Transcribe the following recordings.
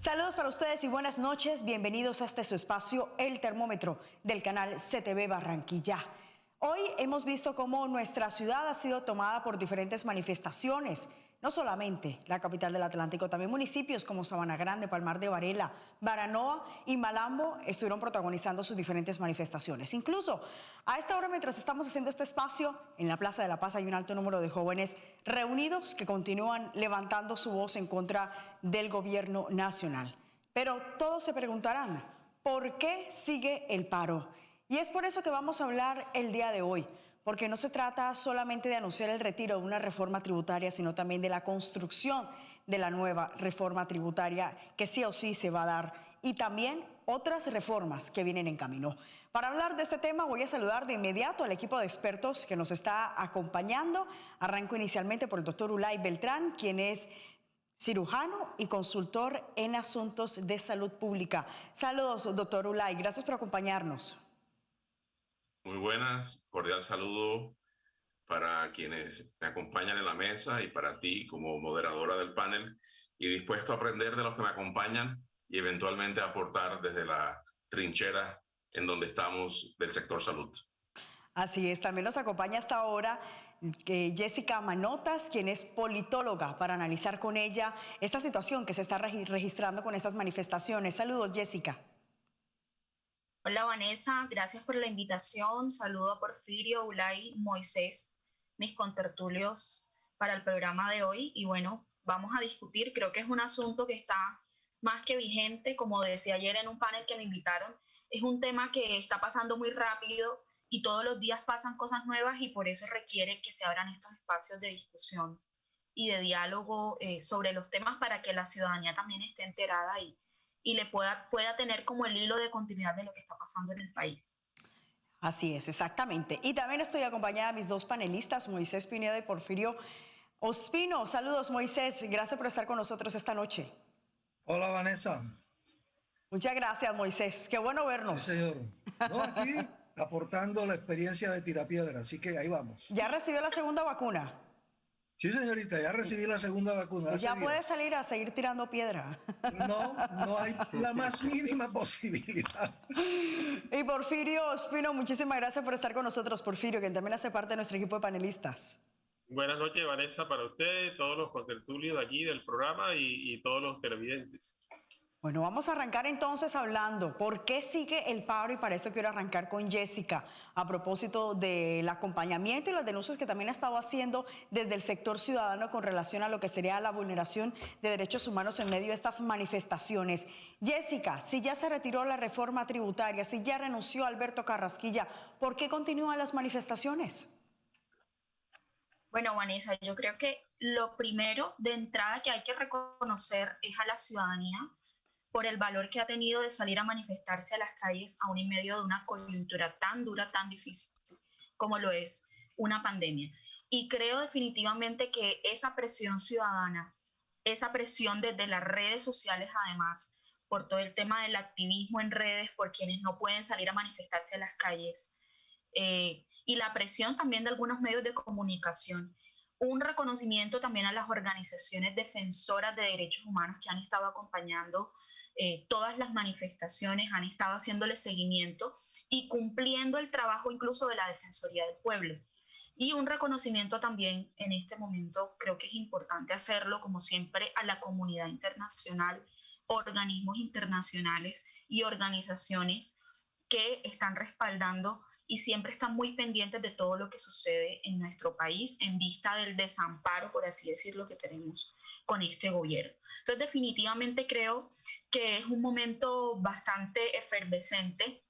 Saludos para ustedes y buenas noches. Bienvenidos a este su espacio, El Termómetro, del canal CTV Barranquilla. Hoy hemos visto cómo nuestra ciudad ha sido tomada por diferentes manifestaciones. No solamente la capital del Atlántico, también municipios como Sabana Grande, Palmar de Varela, Baranoa y Malambo estuvieron protagonizando sus diferentes manifestaciones. Incluso a esta hora, mientras estamos haciendo este espacio, en la Plaza de la Paz hay un alto número de jóvenes reunidos que continúan levantando su voz en contra del gobierno nacional. Pero todos se preguntarán, ¿por qué sigue el paro? Y es por eso que vamos a hablar el día de hoy, porque no se trata solamente de anunciar el retiro de una reforma tributaria, sino también de la construcción de la nueva reforma tributaria que sí o sí se va a dar, y también otras reformas que vienen en camino. Para hablar de este tema voy a saludar de inmediato al equipo de expertos que nos está acompañando. Arranco inicialmente por el doctor Ulay Beltrán, quien es cirujano y consultor en asuntos de salud pública. Saludos, doctor Ulay, gracias por acompañarnos. Muy buenas, cordial saludo para quienes me acompañan en la mesa y para ti como moderadora del panel, y dispuesto a aprender de los que me acompañan y eventualmente aportar desde la trinchera en donde estamos del sector salud. Así es, también nos acompaña hasta ahora Jessica Manotas, quien es politóloga, para analizar con ella esta situación que se está registrando con estas manifestaciones. Saludos, Jessica. Hola Vanessa, gracias por la invitación. Saludo a Porfirio, Ulay, Moisés, mis contertulios para el programa de hoy. Y bueno, vamos a discutir, creo que es un asunto que está más que vigente, como decía ayer en un panel que me invitaron, es un tema que está pasando muy rápido y todos los días pasan cosas nuevas y por eso requiere que se abran estos espacios de discusión y de diálogo sobre los temas para que la ciudadanía también esté enterada y le pueda tener como el hilo de continuidad de lo que está pasando en el país. Así es, exactamente. Y también estoy acompañada de mis dos panelistas, Moisés Pineda y Porfirio Ospino. Saludos, Moisés. Gracias por estar con nosotros esta noche. Hola, Vanessa. Muchas gracias, Moisés. Qué bueno vernos. Sí, señor. No, aquí aportando la experiencia de tirapiedra, así que ahí vamos. ¿Ya recibió la segunda vacuna? Sí, señorita, ya recibí la segunda vacuna. Ya puede salir a seguir tirando piedra. No hay la más mínima posibilidad. Y Porfirio Ospino, muchísimas gracias por estar con nosotros, Porfirio, que también hace parte de nuestro equipo de panelistas. Buenas noches, Vanessa, para usted, todos los contertulios de aquí del programa y todos los televidentes. Bueno, vamos a arrancar entonces hablando por qué sigue el paro, y para eso quiero arrancar con Jessica a propósito del acompañamiento y las denuncias que también ha estado haciendo desde el sector ciudadano con relación a lo que sería la vulneración de derechos humanos en medio de estas manifestaciones. Jessica, si ya se retiró la reforma tributaria, si ya renunció Alberto Carrasquilla, ¿por qué continúan las manifestaciones? Bueno, Vanessa, yo creo que lo primero de entrada que hay que reconocer es a la ciudadanía por el valor que ha tenido de salir a manifestarse a las calles aún en medio de una coyuntura tan dura, tan difícil como lo es una pandemia. Y creo definitivamente que esa presión ciudadana, esa presión desde las redes sociales además, por todo el tema del activismo en redes, por quienes no pueden salir a manifestarse a las calles, y la presión también de algunos medios de comunicación, un reconocimiento también a las organizaciones defensoras de derechos humanos que han estado acompañando todas las manifestaciones, han estado haciéndole seguimiento y cumpliendo el trabajo incluso de la Defensoría del Pueblo. Y un reconocimiento también en este momento, creo que es importante hacerlo, como siempre, a la comunidad internacional, organismos internacionales y organizaciones que están respaldando y siempre están muy pendientes de todo lo que sucede en nuestro país en vista del desamparo, por así decirlo, que tenemos con este gobierno. Entonces, definitivamente creo que es un momento bastante efervescente.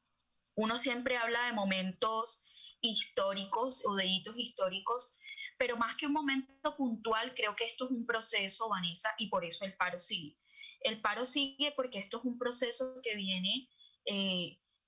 Uno siempre habla de momentos históricos o de hitos históricos, pero más que un momento puntual, creo que esto es un proceso, Vanessa, y por eso el paro sigue. El paro sigue porque esto es un proceso que viene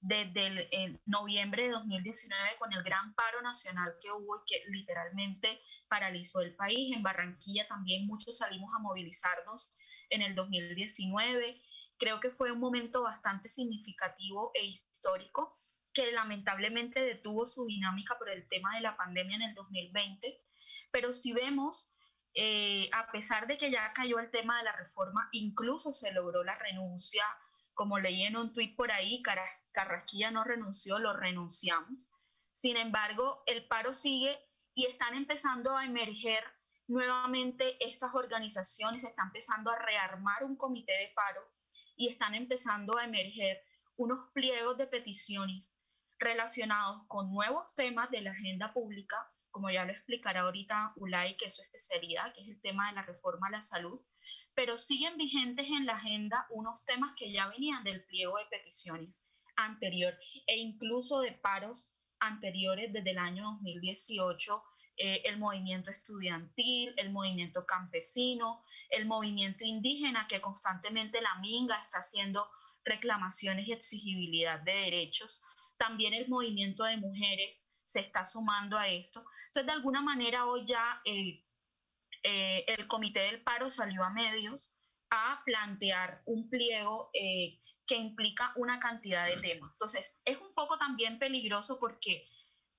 desde el noviembre de 2019 con el gran paro nacional que hubo y que literalmente paralizó el país. En Barranquilla también muchos salimos a movilizarnos en el 2019. Creo que fue un momento bastante significativo e histórico que lamentablemente detuvo su dinámica por el tema de la pandemia en el 2020. Pero si vemos a pesar de que ya cayó el tema de la reforma, incluso se logró la renuncia, como leí en un tuit por ahí, Carrasquilla no renunció, lo renunciamos. Sin embargo, el paro sigue y están empezando a emerger nuevamente estas organizaciones, está empezando a rearmar un comité de paro y están empezando a emerger unos pliegos de peticiones relacionados con nuevos temas de la agenda pública, como ya lo explicará ahorita Ulay, que es su especialidad, que es el tema de la reforma a la salud, pero siguen vigentes en la agenda unos temas que ya venían del pliego de peticiones anterior e incluso de paros anteriores desde el año 2018, el movimiento estudiantil, el movimiento campesino, el movimiento indígena que constantemente la Minga está haciendo reclamaciones y exigibilidad de derechos, también el movimiento de mujeres se está sumando a esto. Entonces, de alguna manera, hoy ya el Comité del Paro salió a medios a plantear un pliego que implica una cantidad de temas. Entonces, es un poco también peligroso porque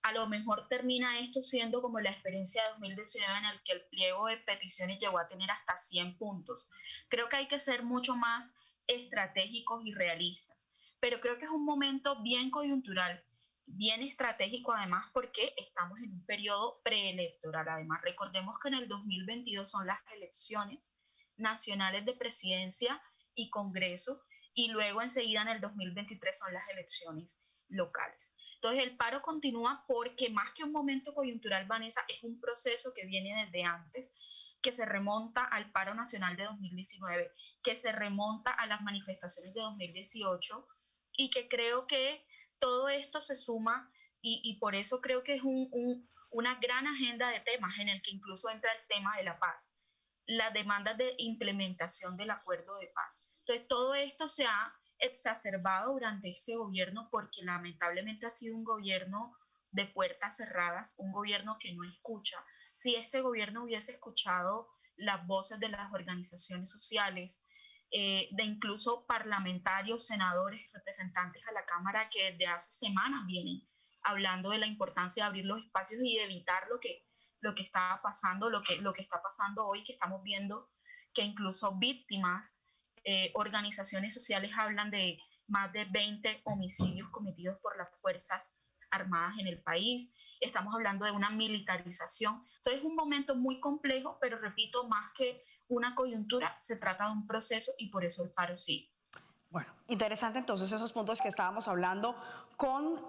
a lo mejor termina esto siendo como la experiencia de 2019 en el que el pliego de peticiones llegó a tener hasta 100 puntos. Creo que hay que ser mucho más estratégicos y realistas, pero creo que es un momento bien coyuntural, bien estratégico además porque estamos en un periodo preelectoral. Además, recordemos que en el 2022 son las elecciones nacionales de presidencia y Congreso y luego enseguida en el 2023 son las elecciones locales. Entonces el paro continúa porque más que un momento coyuntural, Vanessa, es un proceso que viene desde antes, que se remonta al paro nacional de 2019, que se remonta a las manifestaciones de 2018 y que creo que todo esto se suma y por eso creo que es una gran agenda de temas en el que incluso entra el tema de la paz, las demandas de implementación del acuerdo de paz. Entonces todo esto se ha exacerbado durante este gobierno porque lamentablemente ha sido un gobierno de puertas cerradas, un gobierno que no escucha. Si este gobierno hubiese escuchado las voces de las organizaciones sociales, de incluso parlamentarios, senadores, representantes a la Cámara que desde hace semanas vienen hablando de la importancia de abrir los espacios y de evitar lo que estaba pasando, lo que está pasando hoy, que estamos viendo que incluso víctimas, organizaciones sociales hablan de más de 20 homicidios cometidos por las Fuerzas Armadas en el país. Estamos hablando de una militarización. Entonces es un momento muy complejo, pero repito, más que una coyuntura, se trata de un proceso y por eso el paro sigue. Bueno, interesante entonces esos puntos que estábamos hablando con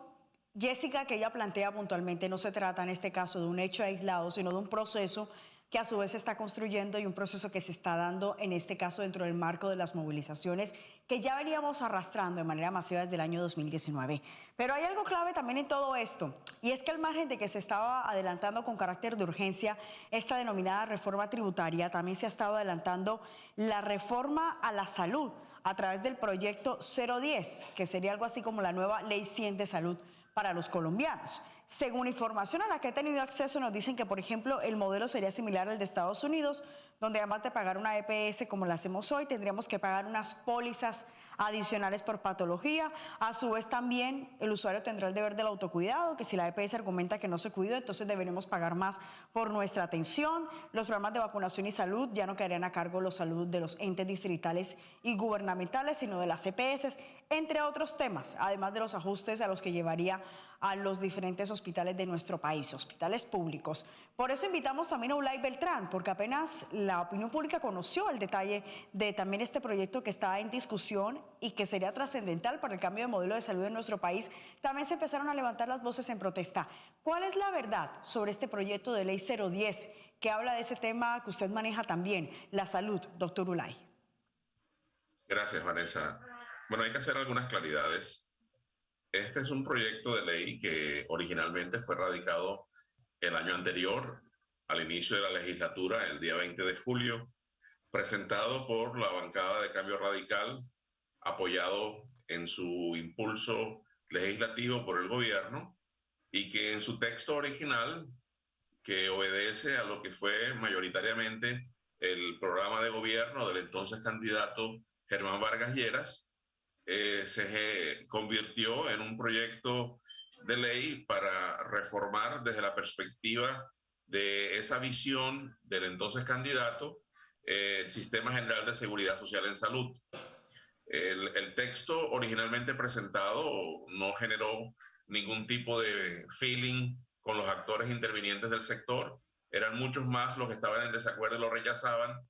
Jessica, que ella plantea puntualmente, no se trata en este caso de un hecho aislado, sino de un proceso que a su vez se está construyendo y un proceso que se está dando en este caso dentro del marco de las movilizaciones que ya veníamos arrastrando de manera masiva desde el año 2019. Pero hay algo clave también en todo esto, y es que al margen de que se estaba adelantando con carácter de urgencia esta denominada reforma tributaria, también se ha estado adelantando la reforma a la salud a través del proyecto 010, que sería algo así como la nueva Ley 100 de salud para los colombianos. Según información a la que he tenido acceso, nos dicen que, por ejemplo, el modelo sería similar al de Estados Unidos, donde además de pagar una EPS como la hacemos hoy, tendríamos que pagar unas pólizas adicionales por patología. A su vez también el usuario tendrá el deber del autocuidado, que si la EPS argumenta que no se cuidó, entonces deberemos pagar más por nuestra atención. Los programas de vacunación y salud ya no quedarían a cargo los salud de los entes distritales y gubernamentales, sino de las EPS, entre otros temas, además de los ajustes a los que llevaría a los diferentes hospitales de nuestro país, hospitales públicos. Por eso invitamos también a Ulay Beltrán, porque apenas la opinión pública conoció el detalle de también este proyecto que está en discusión y que sería trascendental para el cambio de modelo de salud en nuestro país, también se empezaron a levantar las voces en protesta. ¿Cuál es la verdad sobre este proyecto de ley 010 que habla de ese tema que usted maneja también, la salud, doctor Ulay? Gracias, Vanessa. Bueno, hay que hacer algunas claridades. Este es un proyecto de ley que originalmente fue radicado el año anterior, al inicio de la legislatura, el día 20 de julio, presentado por la bancada de Cambio Radical, apoyado en su impulso legislativo por el gobierno, y que en su texto original, que obedece a lo que fue mayoritariamente el programa de gobierno del entonces candidato Germán Vargas Lleras, se convirtió en un proyecto de ley para reformar desde la perspectiva de esa visión del entonces candidato, el Sistema General de Seguridad Social en Salud. El texto originalmente presentado no generó ningún tipo de feeling con los actores intervinientes del sector. Eran muchos más los que estaban en desacuerdo y lo rechazaban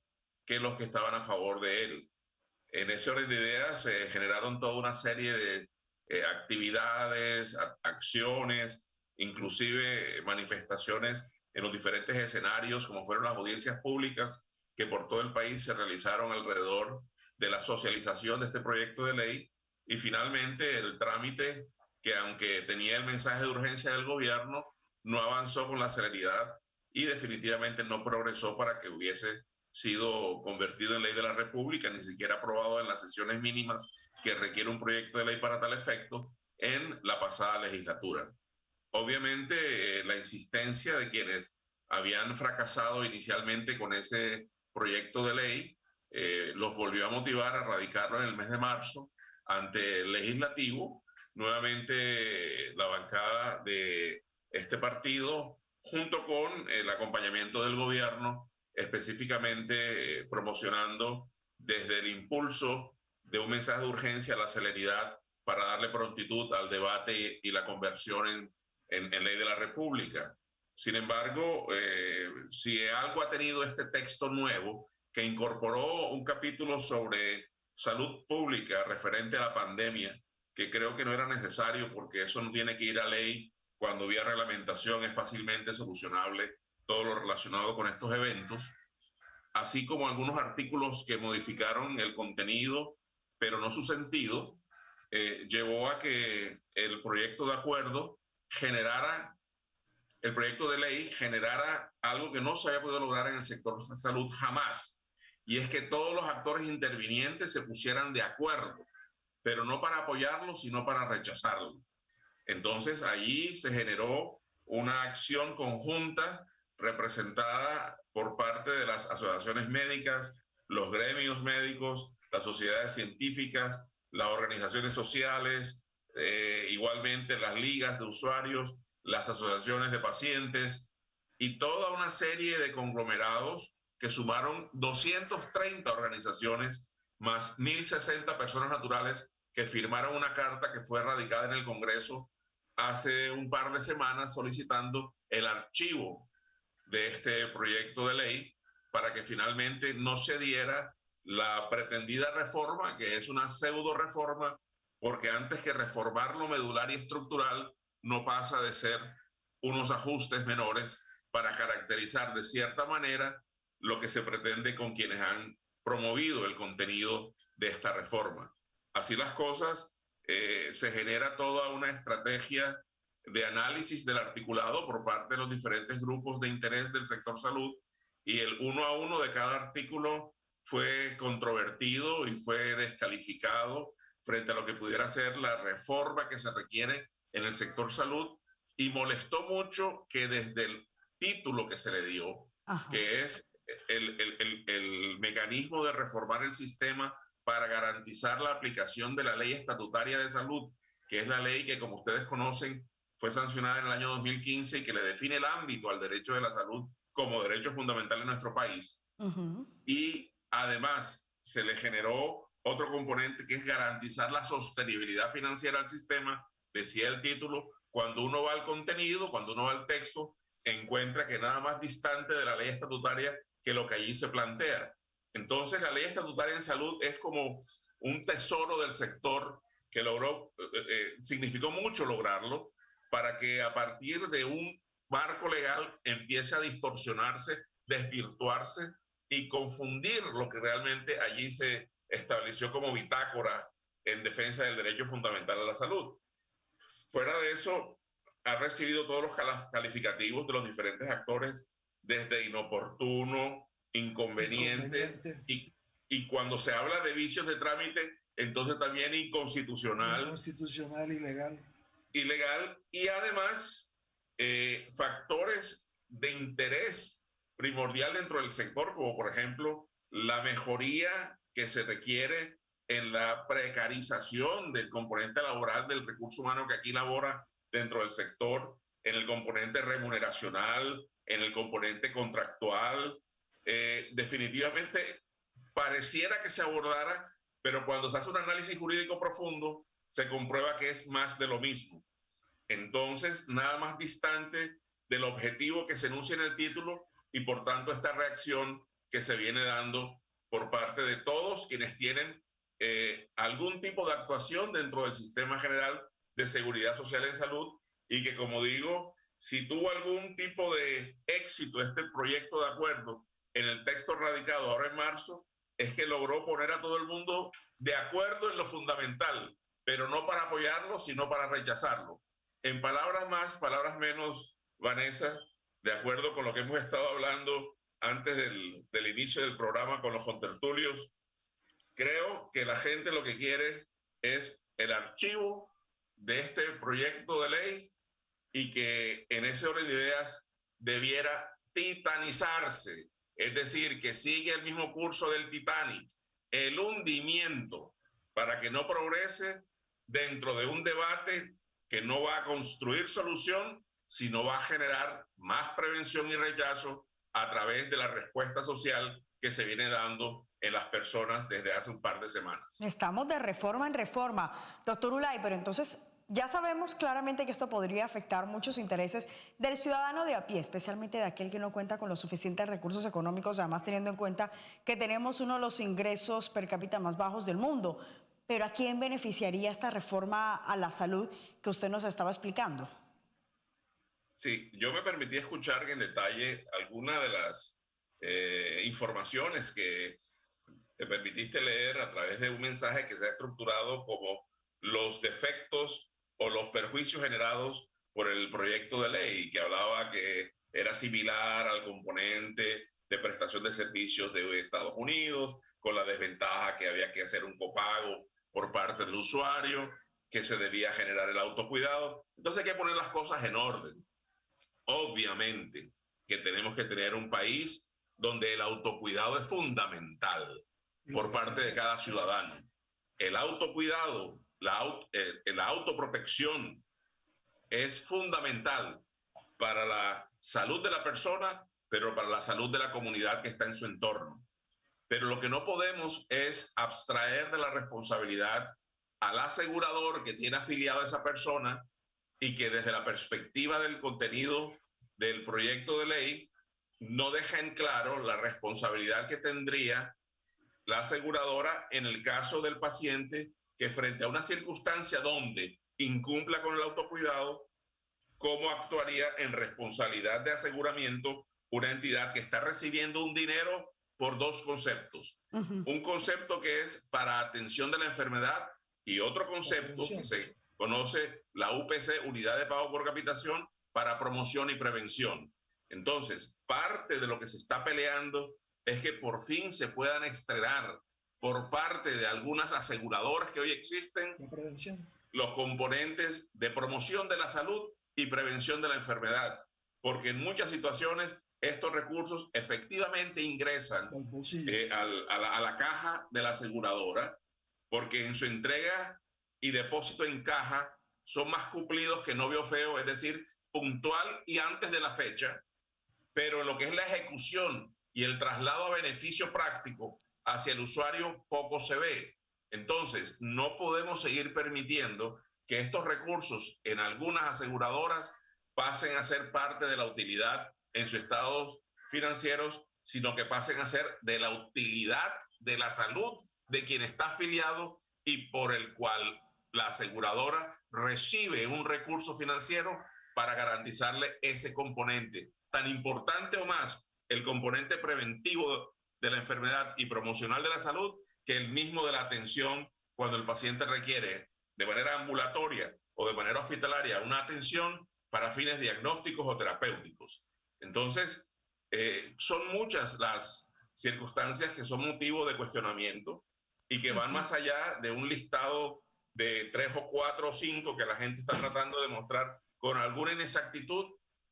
que los que estaban a favor de él. En ese orden de ideas se generaron toda una serie de actividades, acciones, inclusive manifestaciones en los diferentes escenarios, como fueron las audiencias públicas que por todo el país se realizaron alrededor de la socialización de este proyecto de ley, y finalmente el trámite, que aunque tenía el mensaje de urgencia del gobierno, no avanzó con la celeridad y definitivamente no progresó para que hubiese sido convertido en ley de la República, ni siquiera aprobado en las sesiones mínimas que requiere un proyecto de ley para tal efecto en la pasada legislatura. Obviamente, la insistencia de quienes habían fracasado inicialmente con ese proyecto de ley los volvió a motivar a radicarlo en el mes de marzo ante el legislativo. Nuevamente, la bancada de este partido, junto con el acompañamiento del gobierno, específicamente promocionando desde el impulso de un mensaje de urgencia a la celeridad para darle prontitud al debate y la conversión en ley de la República. Sin embargo, si algo ha tenido este texto nuevo, que incorporó un capítulo sobre salud pública referente a la pandemia, que creo que no era necesario porque eso no tiene que ir a ley, cuando vía reglamentación es fácilmente solucionable todo lo relacionado con estos eventos, así como algunos artículos que modificaron el contenido, pero no su sentido, llevó a que el proyecto de acuerdo el proyecto de ley generara algo que no se había podido lograr en el sector de salud jamás, y es que todos los actores intervinientes se pusieran de acuerdo, pero no para apoyarlo, sino para rechazarlo. Entonces, allí se generó una acción conjunta representada por parte de las asociaciones médicas, los gremios médicos, las sociedades científicas, las organizaciones sociales, igualmente las ligas de usuarios, las asociaciones de pacientes y toda una serie de conglomerados que sumaron 230 organizaciones más 1.060 personas naturales que firmaron una carta que fue radicada en el Congreso hace un par de semanas solicitando el archivo de este proyecto de ley para que finalmente no se diera la pretendida reforma, que es una pseudo reforma, porque antes que reformar lo medular y estructural, no pasa de ser unos ajustes menores para caracterizar de cierta manera lo que se pretende con quienes han promovido el contenido de esta reforma. Así las cosas, se genera toda una estrategia de análisis del articulado por parte de los diferentes grupos de interés del sector salud, y el uno a uno de cada artículo fue controvertido y fue descalificado frente a lo que pudiera ser la reforma que se requiere en el sector salud, y molestó mucho que desde el título que se le dio, que es el mecanismo de reformar el sistema para garantizar la aplicación de la ley estatutaria de salud, que es la ley que, como ustedes conocen, fue sancionada en el año 2015 y que le define el ámbito al derecho de la salud como derecho fundamental en nuestro país. Y además se le generó otro componente que es garantizar la sostenibilidad financiera al sistema. Decía el título, cuando uno va al contenido, cuando uno va al texto, encuentra que nada más distante de la ley estatutaria que lo que allí se plantea. Entonces, la ley estatutaria en salud es como un tesoro del sector que significó mucho lograrlo, para que a partir de un marco legal empiece a distorsionarse, desvirtuarse y confundir lo que realmente allí se estableció como bitácora en defensa del derecho fundamental a la salud. Fuera de eso, ha recibido todos los calificativos de los diferentes actores, desde inoportuno, inconveniente. Y cuando se habla de vicios de trámite, entonces también inconstitucional. Inconstitucional, ilegal, y además factores de interés primordial dentro del sector, como por ejemplo la mejoría que se requiere en la precarización del componente laboral del recurso humano que aquí labora dentro del sector, en el componente remuneracional, en el componente contractual. Definitivamente pareciera que se abordara, pero cuando se hace un análisis jurídico profundo, se comprueba que es más de lo mismo. Entonces, nada más distante del objetivo que se enuncia en el título y por tanto esta reacción que se viene dando por parte de todos quienes tienen algún tipo de actuación dentro del sistema general de seguridad social en salud y que, como digo, si tuvo algún tipo de éxito este proyecto de acuerdo en el texto radicado ahora en marzo, es que logró poner a todo el mundo de acuerdo en lo fundamental, pero no para apoyarlo, sino para rechazarlo. En palabras más, palabras menos, Vanessa, de acuerdo con lo que hemos estado hablando antes del inicio del programa con los contertulios, creo que la gente lo que quiere es el archivo de este proyecto de ley y que en ese orden de ideas debiera titanizarse, es decir, que sigue el mismo curso del Titanic, el hundimiento, para que no progrese dentro de un debate que no va a construir solución, sino va a generar más prevención y rechazo a través de la respuesta social que se viene dando en las personas desde hace un par de semanas. Estamos de reforma en reforma, doctor Ulay, pero entonces ya sabemos claramente que esto podría afectar muchos intereses del ciudadano de a pie, especialmente de aquel que no cuenta con los suficientes recursos económicos, además teniendo en cuenta que tenemos uno de los ingresos per cápita más bajos del mundo. Pero ¿a quién beneficiaría esta reforma a la salud que usted nos estaba explicando? Sí, yo me permití escuchar en detalle algunas de las informaciones que te permitiste leer a través de un mensaje que se ha estructurado como los defectos o los perjuicios generados por el proyecto de ley, que hablaba que era similar al componente de prestación de servicios de Estados Unidos, con la desventaja que había que hacer un copago por parte del usuario, que se debía generar el autocuidado. Entonces hay que poner las cosas en orden. Obviamente que tenemos que tener un país donde el autocuidado es fundamental por parte de cada ciudadano. El autocuidado, la autoprotección es fundamental para la salud de la persona, pero para la salud de la comunidad que está en su entorno. Pero lo que no podemos es abstraer de la responsabilidad al asegurador que tiene afiliado a esa persona y que desde la perspectiva del contenido del proyecto de ley no deja en claro la responsabilidad que tendría la aseguradora en el caso del paciente que frente a una circunstancia donde incumpla con el autocuidado, cómo actuaría en responsabilidad de aseguramiento una entidad que está recibiendo un dinero por dos conceptos. Un concepto que es para atención de la enfermedad y otro concepto que se conoce la UPC, Unidad de Pago por Capitación, para promoción y prevención. Entonces, parte de lo que se está peleando es que por fin se puedan estrenar por parte de algunas aseguradoras que hoy existen los componentes de promoción de la salud y prevención de la enfermedad, porque en muchas situaciones estos recursos efectivamente ingresan a la caja de la aseguradora, porque en su entrega y depósito en caja son más cumplidos que no veo feo, es decir, puntual y antes de la fecha, pero en lo que es la ejecución y el traslado a beneficio práctico hacia el usuario poco se ve. Entonces, no podemos seguir permitiendo que estos recursos en algunas aseguradoras pasen a ser parte de la utilidad en sus estados financieros, sino que pasen a ser de la utilidad de la salud de quien está afiliado y por el cual la aseguradora recibe un recurso financiero para garantizarle ese componente, tan importante o más el componente preventivo de la enfermedad y promocional de la salud que el mismo de la atención cuando el paciente requiere de manera ambulatoria o de manera hospitalaria una atención para fines diagnósticos o terapéuticos. Entonces, son muchas las circunstancias que son motivo de cuestionamiento y que van más allá de un listado de 3 o 4 o 5 que la gente está tratando de mostrar con alguna inexactitud,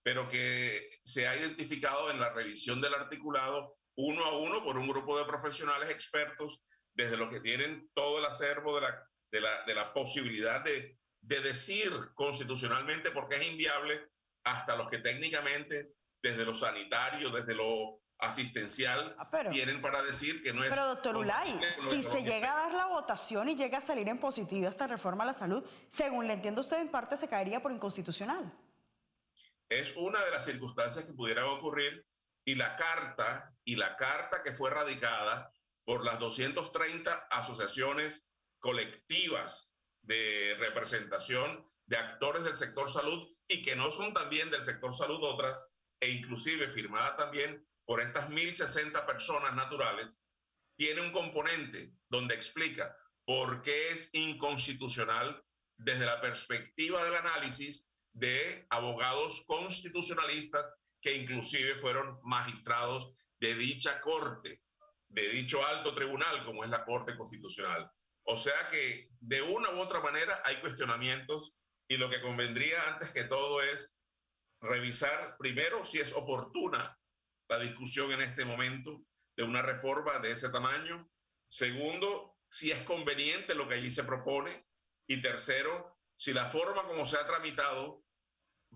pero que se ha identificado en la revisión del articulado uno a uno por un grupo de profesionales expertos, desde los que tienen todo el acervo de la posibilidad de decir constitucionalmente por qué es inviable, hasta los que técnicamente desde lo sanitario, desde lo asistencial, tienen para decir que no es... Pero doctor Ulay, si se llega a dar la votación y llega a salir en positivo esta reforma a la salud, según le entiendo usted, en parte se caería por inconstitucional. Es una de las circunstancias que pudieran ocurrir, y la carta que fue radicada por las 230 asociaciones colectivas de representación de actores del sector salud y que no son también del sector salud otras, e inclusive firmada también por estas 1.060 personas naturales, tiene un componente donde explica por qué es inconstitucional desde la perspectiva del análisis de abogados constitucionalistas que inclusive fueron magistrados de dicha corte, de dicho alto tribunal como es la Corte Constitucional. O sea que de una u otra manera hay cuestionamientos, y lo que convendría antes que todo es revisar primero si es oportuna la discusión en este momento de una reforma de ese tamaño. Segundo, si es conveniente lo que allí se propone. Y tercero, si la forma como se ha tramitado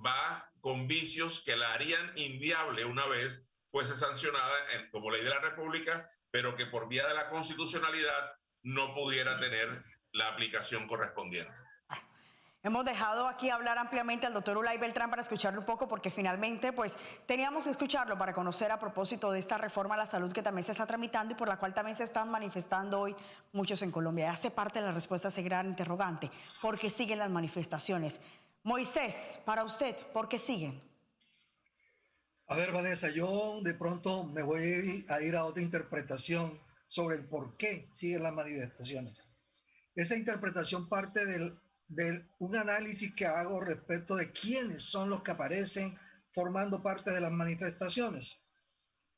va con vicios que la harían inviable una vez fuese sancionada como ley de la República, pero que por vía de la constitucionalidad no pudiera tener la aplicación correspondiente. Hemos dejado aquí hablar ampliamente al doctor Ulay Beltrán para escucharlo un poco, porque finalmente pues teníamos que escucharlo para conocer a propósito de esta reforma a la salud que también se está tramitando y por la cual también se están manifestando hoy muchos en Colombia. Hace parte de la respuesta a ese gran interrogante: ¿por qué siguen las manifestaciones? Moisés, para usted, ¿por qué siguen? A ver, Vanessa, yo de pronto me voy a ir a otra interpretación sobre el por qué siguen las manifestaciones. Esa interpretación parte de un análisis que hago respecto de quiénes son los que aparecen formando parte de las manifestaciones.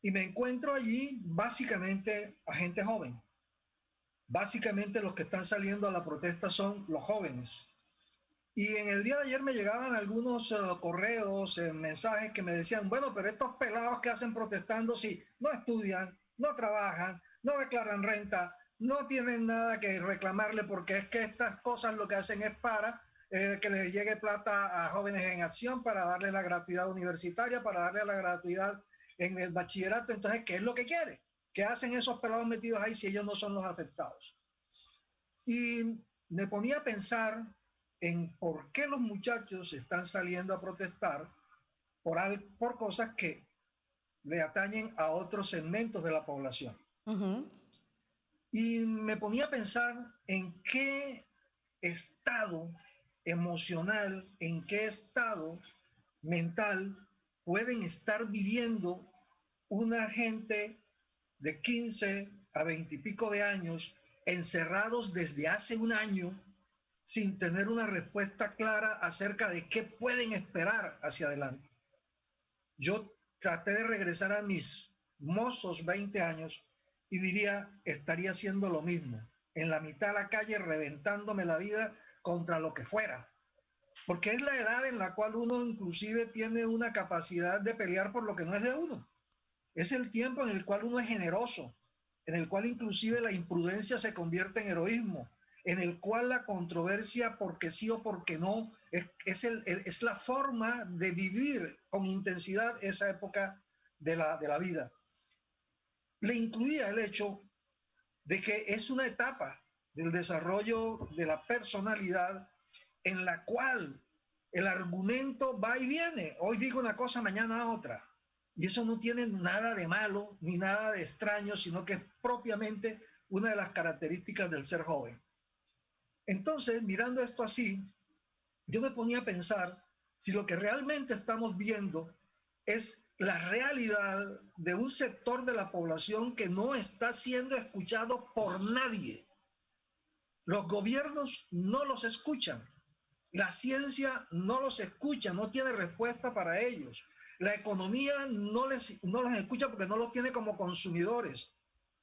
Y me encuentro allí básicamente a gente joven. Básicamente los que están saliendo a la protesta son los jóvenes. Y en el día de ayer me llegaban algunos correos, mensajes que me decían, bueno, pero estos pelados que hacen protestando, si no estudian, no trabajan, no declaran renta, no tienen nada que reclamarle, porque es que estas cosas lo que hacen es para que les llegue plata a Jóvenes en Acción, para darle la gratuidad universitaria, para darle la gratuidad en el bachillerato. Entonces, ¿qué es lo que quiere? ¿Qué hacen esos pelados metidos ahí si ellos no son los afectados? Y me ponía a pensar en por qué los muchachos están saliendo a protestar por cosas que le atañen a otros segmentos de la población. Y me ponía a pensar en qué estado emocional, en qué estado mental pueden estar viviendo una gente de 15 a 20 y pico de años encerrados desde hace un año sin tener una respuesta clara acerca de qué pueden esperar hacia adelante. Yo traté de regresar a mis mozos 20 años y diría, estaría haciendo lo mismo, en la mitad de la calle reventándome la vida contra lo que fuera, porque es la edad en la cual uno inclusive tiene una capacidad de pelear por lo que no es de uno. Es el tiempo en el cual uno es generoso, en el cual inclusive la imprudencia se convierte en heroísmo, en el cual la controversia porque sí o porque no es la forma de vivir con intensidad esa época de la vida. Le incluía el hecho de que es una etapa del desarrollo de la personalidad en la cual el argumento va y viene. Hoy digo una cosa, mañana otra. Y eso no tiene nada de malo ni nada de extraño, sino que es propiamente una de las características del ser joven. Entonces, mirando esto así, yo me ponía a pensar si lo que realmente estamos viendo es la realidad de un sector de la población que no está siendo escuchado por nadie. Los gobiernos no los escuchan. La ciencia no los escucha, no tiene respuesta para ellos. La economía no los escucha porque no los tiene como consumidores,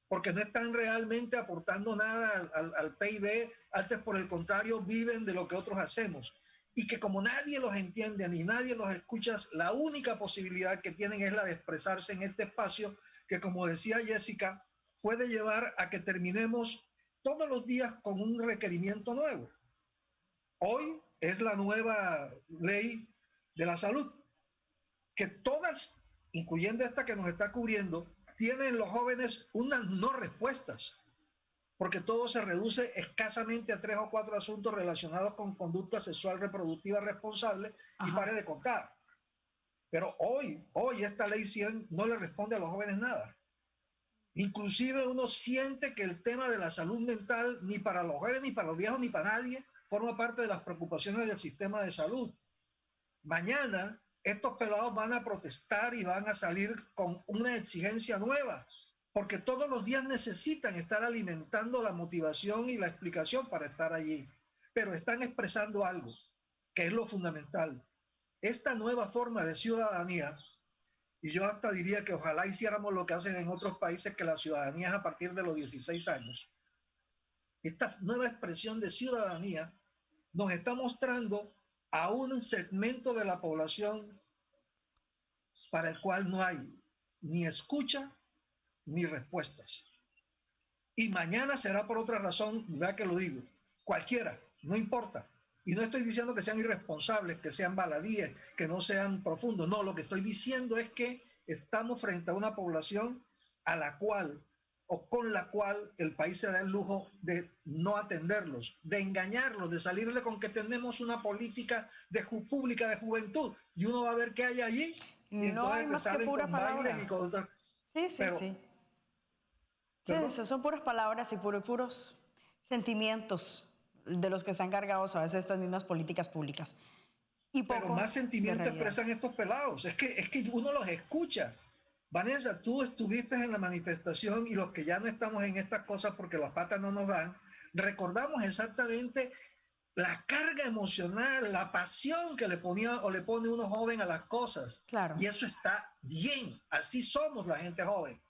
porque no están realmente aportando nada al PIB. Antes, por el contrario, viven de lo que otros hacemos. Y que como nadie los entiende ni nadie los escucha, la única posibilidad que tienen es la de expresarse en este espacio que, como decía Jessica, puede llevar a que terminemos todos los días con un requerimiento nuevo. Hoy es la nueva ley de la salud, que todas incluyendo esta que nos está cubriendo, tienen los jóvenes unas no respuestas, porque todo se reduce escasamente a 3 o 4 asuntos relacionados con conducta sexual reproductiva responsable. Ajá. Y pare de contar. Pero hoy esta ley 100 no le responde a los jóvenes nada. Inclusive uno siente que el tema de la salud mental, ni para los jóvenes, ni para los viejos, ni para nadie, forma parte de las preocupaciones del sistema de salud. Mañana estos pelados van a protestar y van a salir con una exigencia nueva, porque todos los días necesitan estar alimentando la motivación y la explicación para estar allí. Pero están expresando algo, que es lo fundamental. Esta nueva forma de ciudadanía, y yo hasta diría que ojalá hiciéramos lo que hacen en otros países, que la ciudadanía es a partir de los 16 años. Esta nueva expresión de ciudadanía nos está mostrando a un segmento de la población para el cual no hay ni escucha ni respuestas. Y mañana será por otra razón, vea que lo digo, cualquiera, no importa. Y no estoy diciendo que sean irresponsables, que sean baladíes, que no sean profundos. No, lo que estoy diciendo es que estamos frente a una población a la cual o con la cual el país se da el lujo de no atenderlos, de engañarlos, de salirle con que tenemos una política pública de juventud. Y uno va a ver qué hay allí. Y no hay más que pura palabra. Y con otras... Sí. Sí, eso son puras palabras y puros sentimientos de los que están cargados a veces estas mismas políticas públicas. Pero más sentimientos expresan estos pelados. Es que uno los escucha. Vanessa, tú estuviste en la manifestación y los que ya no estamos en estas cosas porque las patas no nos dan, recordamos exactamente la carga emocional, la pasión que le ponía o le pone uno joven a las cosas. Claro. Y eso está bien. Así somos la gente joven.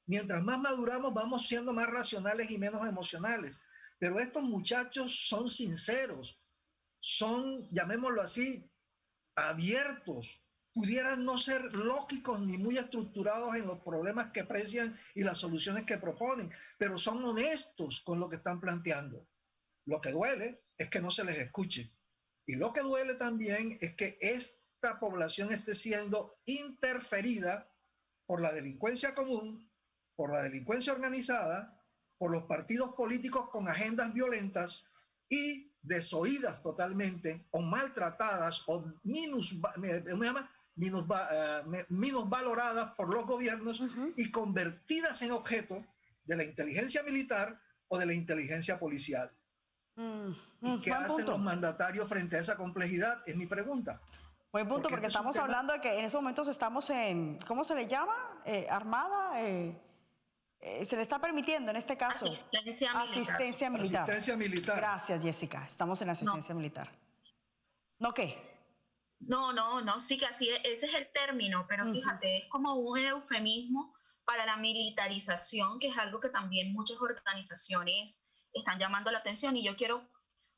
Mientras más maduramos, vamos siendo más racionales y menos emocionales. Pero estos muchachos son sinceros, son, llamémoslo así, abiertos. Pudieran no ser lógicos ni muy estructurados en los problemas que aprecian y las soluciones que proponen, pero son honestos con lo que están planteando. Lo que duele es que no se les escuche. Y lo que duele también es que esta población esté siendo interferida por la delincuencia común, por la delincuencia organizada, por los partidos políticos con agendas violentas y desoídas totalmente, o maltratadas, o minusvaloradas por los gobiernos y convertidas en objeto de la inteligencia militar o de la inteligencia policial. ¿Y qué hacen los mandatarios frente a esa complejidad? Es mi pregunta. Buen punto, porque estamos hablando de que en esos momentos estamos en, ¿cómo se le llama? Armada. Se le está permitiendo en este caso asistencia militar. Gracias, Jessica. Estamos en asistencia militar. ¿No qué? No, sí que así es, ese es el término, pero fíjate, es como un eufemismo para la militarización, que es algo que también muchas organizaciones están llamando la atención, y yo quiero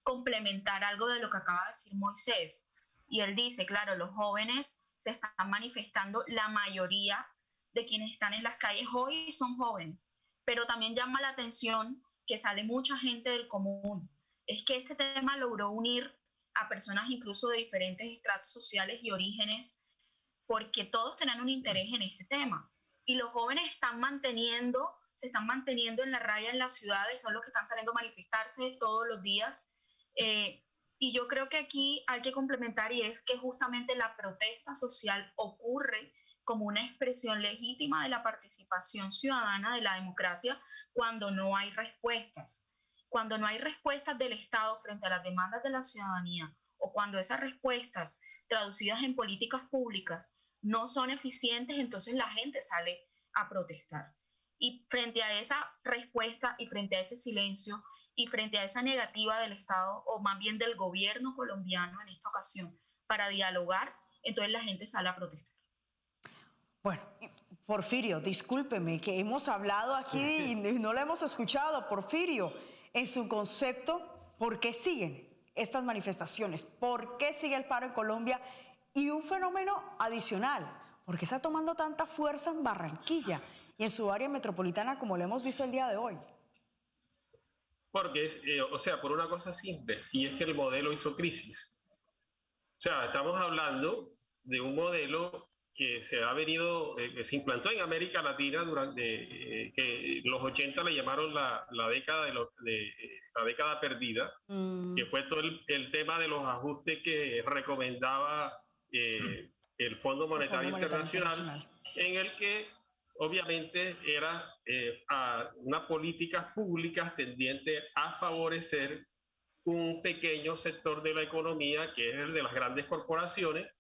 complementar algo de lo que acaba de decir Moisés. Y él dice, claro, los jóvenes se están manifestando, la mayoría de quienes están en las calles hoy son jóvenes, pero también llama la atención que sale mucha gente del común. Es que este tema logró unir a personas incluso de diferentes estratos sociales y orígenes, porque todos tenían un interés en este tema. Y los jóvenes se están manteniendo en la raya en las ciudades, son los que están saliendo a manifestarse todos los días. Y yo creo que aquí hay que complementar, y es que justamente la protesta social ocurre como una expresión legítima de la participación ciudadana, de la democracia, cuando no hay respuestas. Cuando no hay respuestas del Estado frente a las demandas de la ciudadanía, o cuando esas respuestas traducidas en políticas públicas no son eficientes, entonces la gente sale a protestar. Y frente a esa respuesta y frente a ese silencio y frente a esa negativa del Estado, o más bien del gobierno colombiano en esta ocasión, para dialogar, entonces la gente sale a protestar. Bueno, Porfirio, discúlpeme que hemos hablado aquí y no lo hemos escuchado. Porfirio, en su concepto, ¿por qué siguen estas manifestaciones? ¿Por qué sigue el paro en Colombia? Y un fenómeno adicional, ¿por qué está tomando tanta fuerza en Barranquilla y en su área metropolitana como lo hemos visto el día de hoy? Porque es, por una cosa simple, y es que el modelo hizo crisis. O sea, estamos hablando de un modelo que se ha venido, que se implantó en América Latina durante que los 80 le llamaron la década la década perdida, que fue todo el tema de los ajustes que recomendaba el Fondo Monetario Internacional, en el que obviamente era una política pública tendiente a favorecer un pequeño sector de la economía, que es el de las grandes corporaciones,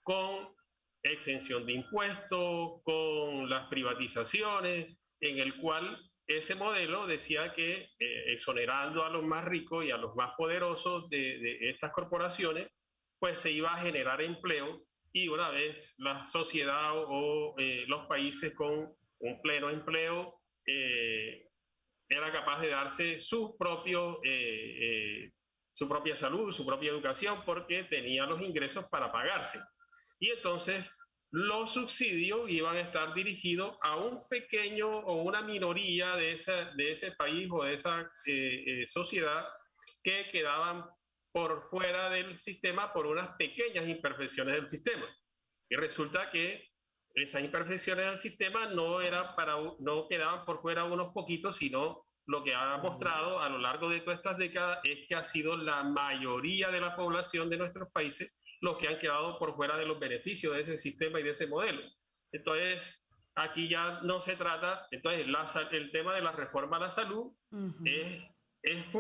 con exención de impuestos, con las privatizaciones, en el cual ese modelo decía que exonerando a los más ricos y a los más poderosos de estas corporaciones, pues se iba a generar empleo, y una vez la sociedad o los países con un pleno empleo era capaz de darse su propia salud, su propia educación, porque tenía los ingresos para pagarse. Y entonces los subsidios iban a estar dirigidos a un pequeño o una minoría de ese país o de esa sociedad que quedaban por fuera del sistema por unas pequeñas imperfecciones del sistema. Y resulta que esas imperfecciones del sistema no quedaban por fuera unos poquitos, sino lo que ha mostrado a lo largo de todas estas décadas es que ha sido la mayoría de la población de nuestros países los que han quedado por fuera de los beneficios de ese sistema y de ese modelo. Entonces, aquí ya no se trata, entonces el tema de la reforma a la salud es en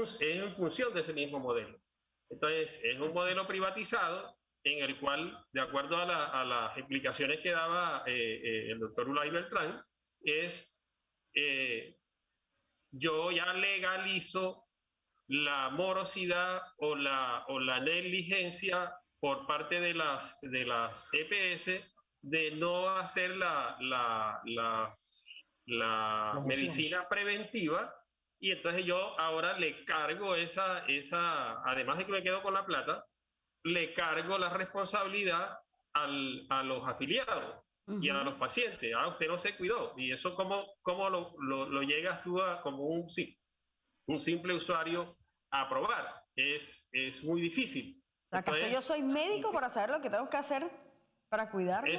función de ese mismo modelo. Entonces, es un modelo privatizado en el cual, de acuerdo a las explicaciones que daba el doctor Ulay Beltrán, yo ya legalizo la morosidad o la negligencia por parte de las EPS de no hacer la medicina preventiva, y entonces yo ahora le cargo además de que me quedo con la plata, le cargo la responsabilidad a los afiliados y a los pacientes. Usted no se cuidó, y eso cómo lo llegas tú como un simple usuario a probar. Es muy difícil. ¿Acaso yo soy médico para saber lo que tengo que hacer para cuidarme?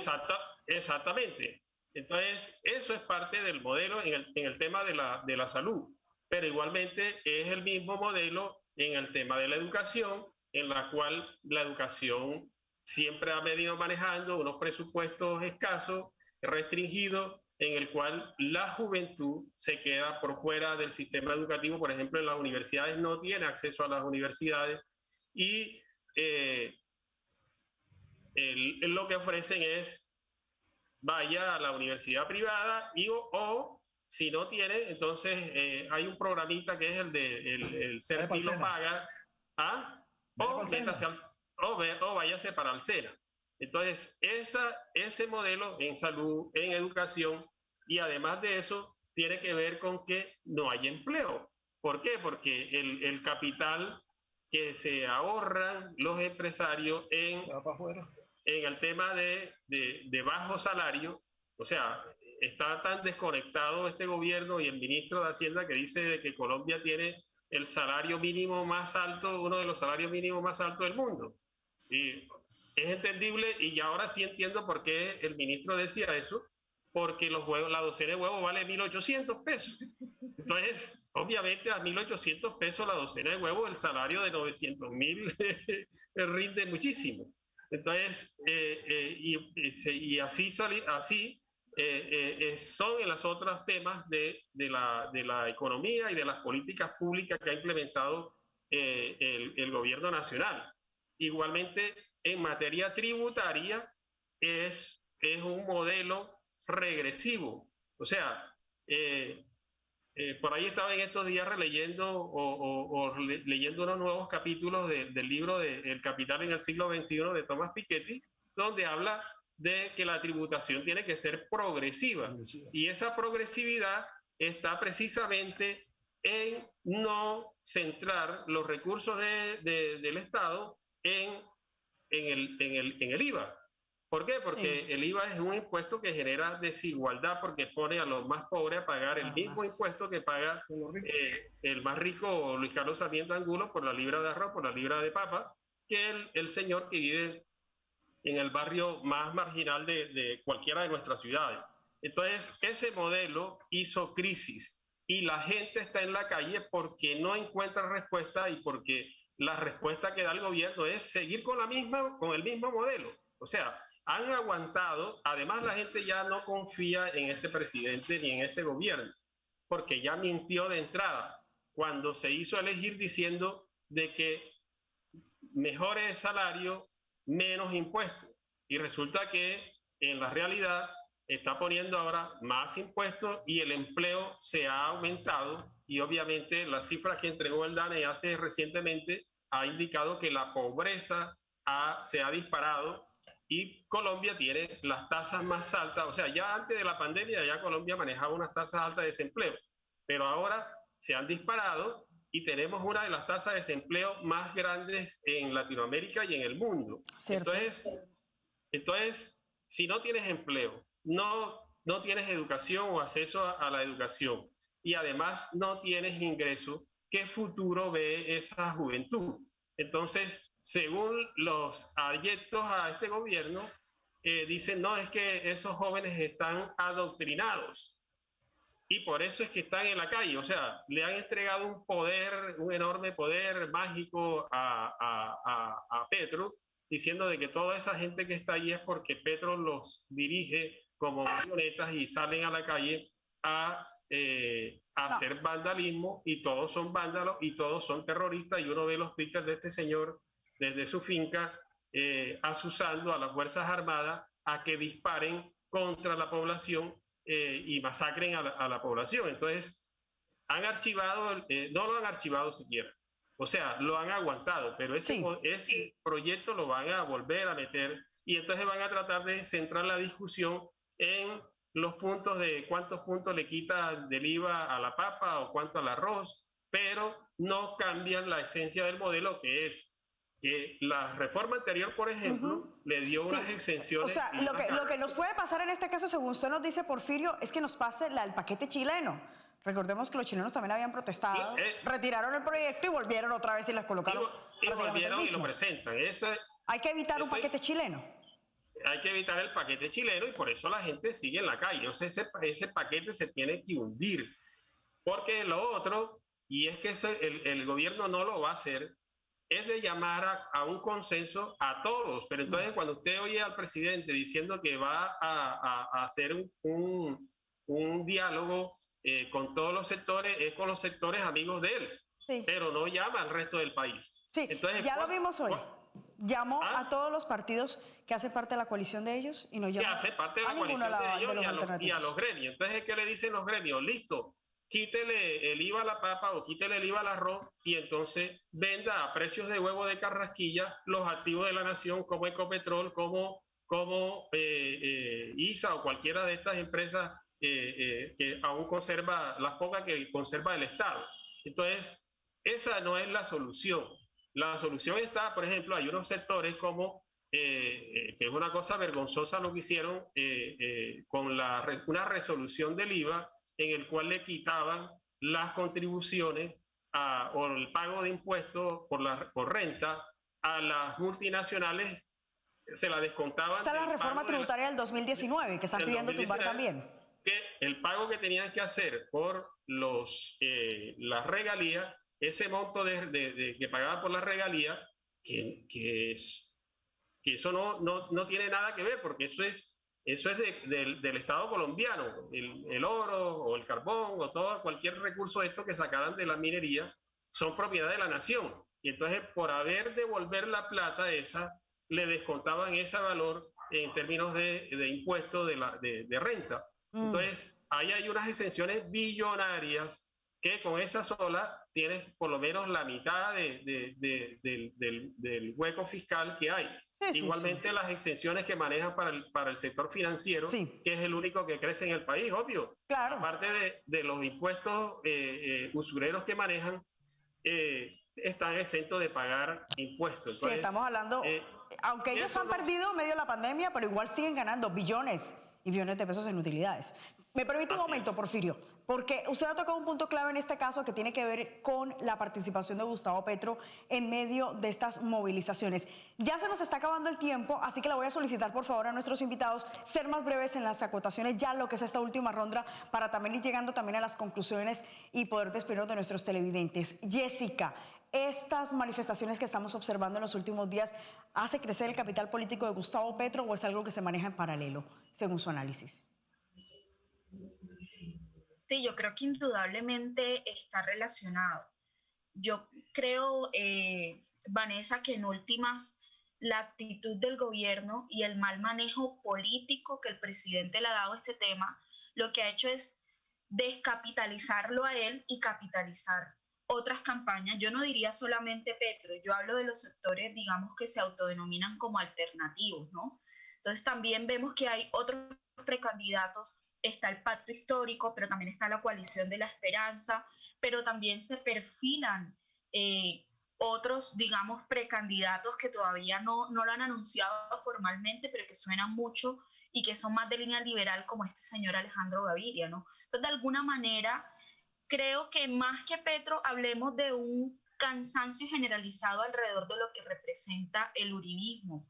Exactamente. Entonces, eso es parte del modelo en el tema de la salud, pero igualmente es el mismo modelo en el tema de la educación, en la cual la educación siempre ha venido manejando unos presupuestos escasos, restringidos, en el cual la juventud se queda por fuera del sistema educativo. Por ejemplo, en las universidades no tiene acceso a las universidades, y lo que ofrecen es vaya a la universidad privada o si no tiene, entonces hay un programita que es el CERTI lo paga, o váyase para el SENA. Entonces, ese modelo en salud, en educación, y además de eso, tiene que ver con que no hay empleo. ¿Por qué? Porque el capital que se ahorran los empresarios en el tema de bajo salario, o sea, está tan desconectado este gobierno y el ministro de Hacienda que dice de que Colombia tiene el salario mínimo más alto, uno de los salarios mínimos más altos del mundo. Y es entendible, y ahora sí entiendo por qué el ministro decía eso, porque la docena de huevos vale 1.800 pesos. Entonces, obviamente a 1.800 pesos la docena de huevos, el salario de 900.000 rinde muchísimo. Entonces, y así son en los otros temas de la economía y de las políticas públicas que ha implementado el gobierno nacional. Igualmente, en materia tributaria, es un modelo regresivo. O sea, por ahí estaba en estos días releyendo leyendo unos nuevos capítulos del libro de El Capital en el siglo XXI de Thomas Piketty, donde habla de que la tributación tiene que ser progresiva. Y esa progresividad está precisamente en no centrar los recursos del Estado en el IVA. ¿Por qué? Porque el IVA es un impuesto que genera desigualdad, porque pone a los más pobres a pagar el mismo impuesto que paga el más rico, Luis Carlos Sarmiento Angulo, por la libra de arroz, por la libra de papa, que el señor que vive en el barrio más marginal de cualquiera de nuestras ciudades. Entonces, ese modelo hizo crisis y la gente está en la calle porque no encuentra respuesta y porque la respuesta que da el gobierno es seguir con el mismo modelo. O sea, han aguantado, además la gente ya no confía en este presidente ni en este gobierno, porque ya mintió de entrada cuando se hizo elegir diciendo de que mejores salarios, menos impuestos. Y resulta que en la realidad está poniendo ahora más impuestos y el empleo se ha aumentado y obviamente las cifras que entregó el DANE hace recientemente ha indicado que la pobreza se ha disparado y Colombia tiene las tasas más altas, o sea, ya antes de la pandemia ya Colombia manejaba unas tasas altas de desempleo, pero ahora se han disparado y tenemos una de las tasas de desempleo más grandes en Latinoamérica y en el mundo. Entonces, si no tienes empleo, no tienes educación o acceso a la educación y además no tienes ingreso, ¿qué futuro ve esa juventud? Entonces, según los adeptos a este gobierno, dicen, no, es que esos jóvenes están adoctrinados y por eso es que están en la calle. O sea, le han entregado un poder, un enorme poder mágico a Petro, diciendo de que toda esa gente que está allí es porque Petro los dirige como marionetas y salen a la calle a hacer vandalismo y todos son vándalos y todos son terroristas y uno ve los twitters de este señor desde su finca asusando a las Fuerzas Armadas a que disparen contra la población y masacren a la población. Entonces, han archivado, no lo han archivado siquiera, o sea, lo han aguantado, pero ese proyecto lo van a volver a meter y entonces van a tratar de centrar la discusión en los puntos de cuántos puntos le quita del IVA a la papa o cuánto al arroz, pero no cambian la esencia del modelo, que es que la reforma anterior, por ejemplo, le dio unas exenciones. O sea, lo que nos puede pasar en este caso, según usted nos dice, Porfirio, es que nos pase el paquete chileno. Recordemos que los chilenos también habían protestado, retiraron el proyecto y volvieron otra vez y las colocaron. Y volvieron y lo presentan. Hay que evitar un paquete chileno. Hay que evitar el paquete chileno y por eso la gente sigue en la calle. O sea, ese paquete se tiene que hundir. Porque lo otro, y es que el gobierno no lo va a hacer, es de llamar a un consenso a todos. Pero entonces cuando usted oye al presidente diciendo que va a hacer un diálogo con todos los sectores, es con los sectores amigos de él, pero no llama al resto del país. Sí, entonces, ya lo vimos hoy. Llamó a todos los partidos que hacen parte de la coalición de ellos y no llamó que hace parte de la coalición de ellos y a los gremios. Entonces, ¿qué le dicen los gremios? Listo, quítele el IVA a la papa o quítele el IVA al arroz y entonces venda a precios de huevo de Carrasquilla los activos de la nación como Ecopetrol, como ISA o cualquiera de estas empresas que aún conserva, las pocas que conserva el Estado. Entonces, esa no es la solución. La solución está, por ejemplo, hay unos sectores como, que es una cosa vergonzosa lo que hicieron con una resolución del IVA en el cual le quitaban las contribuciones o el pago de impuestos por renta a las multinacionales, se la descontaban. Esa es la reforma tributaria del 2019 que están pidiendo tumbar también. Que el pago que tenían que hacer por las regalías, ese monto que pagaban por las regalías, que eso no tiene nada que ver, porque eso es del Estado colombiano, el oro o el carbón o cualquier recurso de esto que sacaran de la minería son propiedad de la nación. Y entonces por haber devolver la plata esa, le descontaban ese valor en términos de impuestos de renta. Entonces ahí hay unas exenciones billonarias que con esa sola tienes por lo menos la mitad del hueco fiscal que hay. Igualmente las exenciones que manejan para el sector financiero, que es el único que crece en el país, obvio. Claro. Aparte de los impuestos usureros que manejan, están exentos de pagar impuestos. Entonces, estamos hablando, aunque ellos han perdido medio de la pandemia, pero igual siguen ganando billones y billones de pesos en utilidades. Me permite un momento, Porfirio, porque usted ha tocado un punto clave en este caso que tiene que ver con la participación de Gustavo Petro en medio de estas movilizaciones. Ya se nos está acabando el tiempo, así que le voy a solicitar por favor a nuestros invitados ser más breves en las acotaciones, ya lo que es esta última ronda, para también ir llegando también a las conclusiones y poder despedirnos de nuestros televidentes. Jessica, estas manifestaciones que estamos observando en los últimos días, ¿hace crecer el capital político de Gustavo Petro o es algo que se maneja en paralelo, según su análisis? Sí, yo creo que indudablemente está relacionado. Yo creo, Vanessa, que en últimas la actitud del gobierno y el mal manejo político que el presidente le ha dado a este tema, lo que ha hecho es descapitalizarlo a él y capitalizar otras campañas. Yo no diría solamente Petro, yo hablo de los sectores, digamos, que se autodenominan como alternativos, ¿no? Entonces también vemos que hay otros precandidatos, está el pacto histórico, pero también está la coalición de la esperanza, pero también se perfilan otros, digamos, precandidatos que todavía no lo han anunciado formalmente, pero que suenan mucho y que son más de línea liberal, como este señor Alejandro Gaviria, ¿no? Entonces, de alguna manera, creo que más que Petro, hablemos de un cansancio generalizado alrededor de lo que representa el uribismo.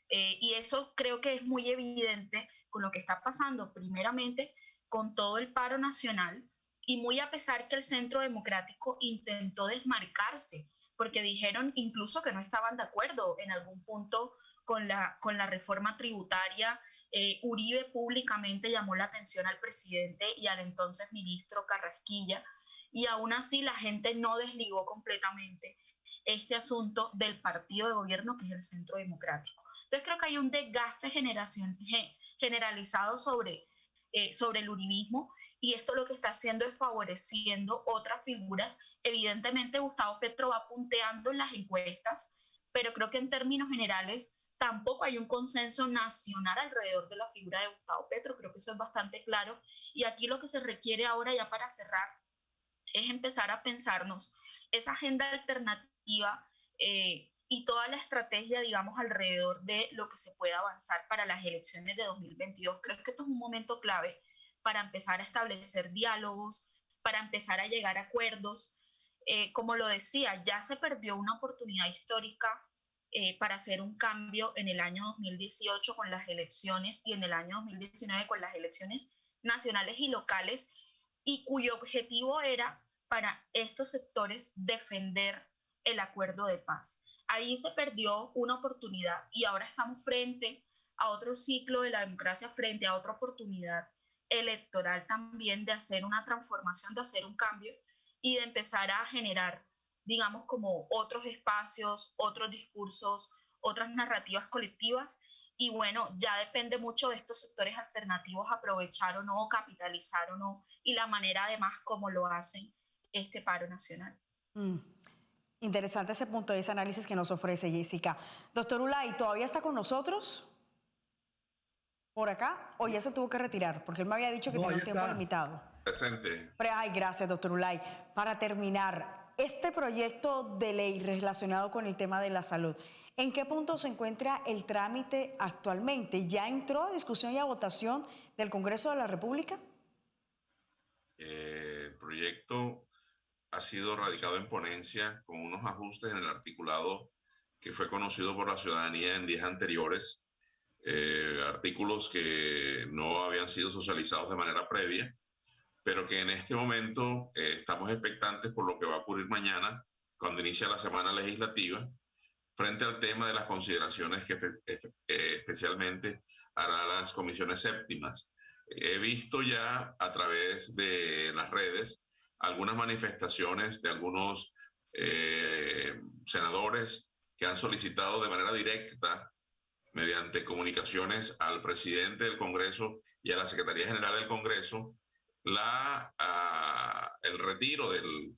Y eso creo que es muy evidente con lo que está pasando, primeramente, con todo el paro nacional, y muy a pesar que el Centro Democrático intentó desmarcarse, porque dijeron incluso que no estaban de acuerdo en algún punto con la reforma tributaria. Uribe públicamente llamó la atención al presidente y al entonces ministro Carrasquilla, y aún así la gente no desligó completamente este asunto del partido de gobierno, que es el Centro Democrático. Entonces creo que hay un desgaste generalizado sobre el uribismo, y esto lo que está haciendo es favoreciendo otras figuras. Evidentemente Gustavo Petro va punteando en las encuestas, pero creo que en términos generales tampoco hay un consenso nacional alrededor de la figura de Gustavo Petro. Creo que eso es bastante claro, y aquí lo que se requiere ahora, ya para cerrar, es empezar a pensarnos esa agenda alternativa y toda la estrategia, digamos, alrededor de lo que se puede avanzar para las elecciones de 2022. Creo que esto es un momento clave para empezar a establecer diálogos, para empezar a llegar a acuerdos. Como lo decía, ya se perdió una oportunidad histórica para hacer un cambio en el año 2018 con las elecciones, y en el año 2019 con las elecciones nacionales y locales, y cuyo objetivo era para estos sectores defender el acuerdo de paz. Ahí se perdió una oportunidad, y ahora estamos frente a otro ciclo de la democracia, frente a otra oportunidad electoral también de hacer una transformación, de hacer un cambio y de empezar a generar, digamos, como otros espacios, otros discursos, otras narrativas colectivas. Y bueno, ya depende mucho de estos sectores alternativos aprovechar o no, capitalizar o no, y la manera además como lo hacen este paro nacional. Interesante ese punto de ese análisis que nos ofrece Jessica. Doctor Ulay, ¿todavía está con nosotros por acá o ya se tuvo que retirar? Porque él me había dicho que tenía un tiempo limitado. Presente. Ay, gracias, doctor Ulay. Para terminar, este proyecto de ley relacionado con el tema de la salud, ¿en qué punto se encuentra el trámite actualmente? ¿Ya entró a discusión y a votación del Congreso de la República? El proyecto ha sido radicado en ponencia con unos ajustes en el articulado que fue conocido por la ciudadanía en días anteriores, artículos que no habían sido socializados de manera previa, pero que en este momento estamos expectantes por lo que va a ocurrir mañana, cuando inicia la semana legislativa, frente al tema de las consideraciones que especialmente hará las comisiones séptimas. He visto ya a través de las redes algunas manifestaciones de algunos senadores que han solicitado de manera directa, mediante comunicaciones al presidente del Congreso y a la Secretaría General del Congreso, el retiro del